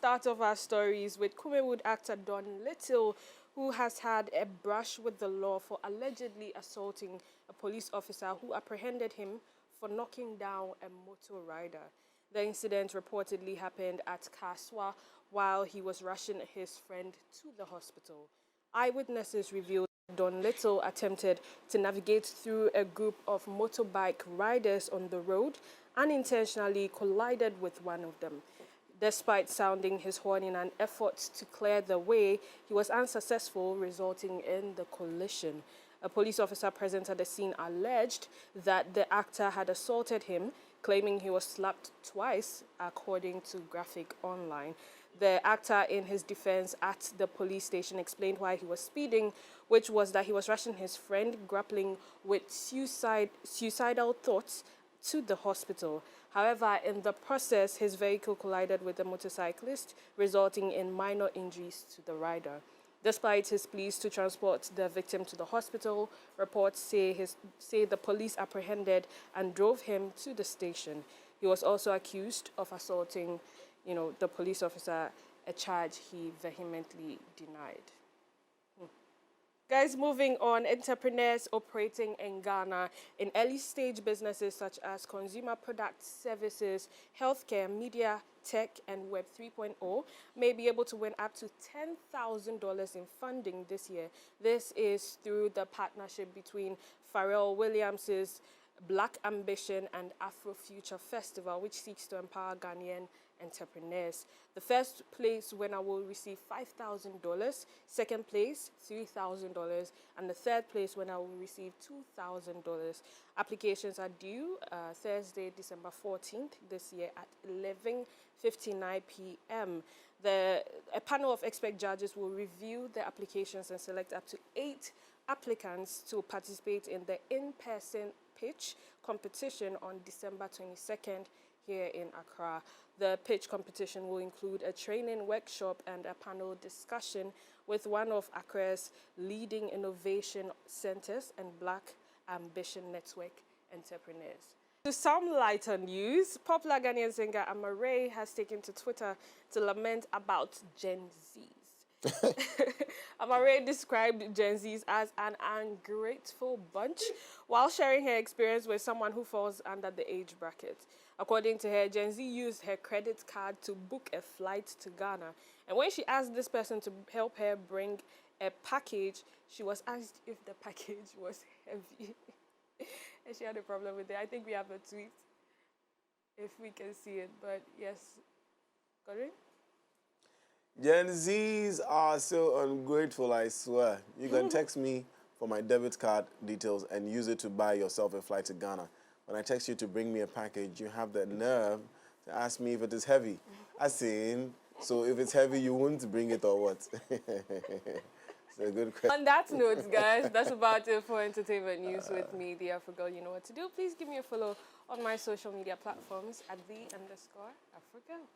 start off our stories with Kumewood actor Don Little, who has had a brush with the law for allegedly assaulting a police officer who apprehended him for knocking down a motor rider. The incident reportedly happened at Kaswa while he was rushing his friend to the hospital. Eyewitnesses revealed Don Little attempted to navigate through a group of motorbike riders on the road and intentionally collided with one of them. Despite sounding his horn in an effort to clear the way, he was unsuccessful, resulting in the collision. A police officer present at the scene alleged that the actor had assaulted him, claiming he was slapped twice, according to Graphic Online. The actor, in his defense at the police station, explained why he was speeding, which was that he was rushing his friend, grappling with suicidal thoughts, to the hospital. However, in the process, his vehicle collided with a motorcyclist, resulting in minor injuries to the rider. Despite his pleas to transport the victim to the hospital, reports say the police apprehended and drove him to the station. He was also accused of assaulting, the police officer, a charge he vehemently denied. Guys, moving on, entrepreneurs operating in Ghana in early-stage businesses such as consumer products, services, healthcare, media, tech, and Web 3.0 may be able to win up to $10,000 in funding this year. This is through the partnership between Pharrell Williams' Black Ambition and Afro Festival, which seeks to empower Ghanaian entrepreneurs. The first place winner will receive $5,000, second place $3,000, and the third place winner will receive $2,000. Applications are due Thursday, December 14th this year at 11:59 p.m. A panel of expert judges will review the applications and select up to 8 applicants to participate in the in-person pitch competition on December 22nd here in Accra. The pitch competition will include a training workshop and a panel discussion with one of Accra's leading innovation centers and Black Ambition Network entrepreneurs. To some lighter news, popular Ghanaian singer Amare has taken to Twitter to lament about Gen Zs. Amare described Gen Zs as an ungrateful bunch while sharing her experience with someone who falls under the age bracket. According to her, Gen Z used her credit card to book a flight to Ghana. And when she asked this person to help her bring a package, she was asked if the package was heavy. And she had a problem with it. I think we have a tweet, if we can see it. But yes, got it? Gen Zs are so ungrateful, I swear. You can text me for my debit card details and use it to buy yourself a flight to Ghana. When I text you to bring me a package, you have the nerve to ask me if it is heavy. So if it's heavy, you won't bring it or what? It's a good question. On that note, guys, that's about it for entertainment news with me, the AfroGirl. You know what to do. Please give me a follow on my social media platforms at @the_AfroGirl.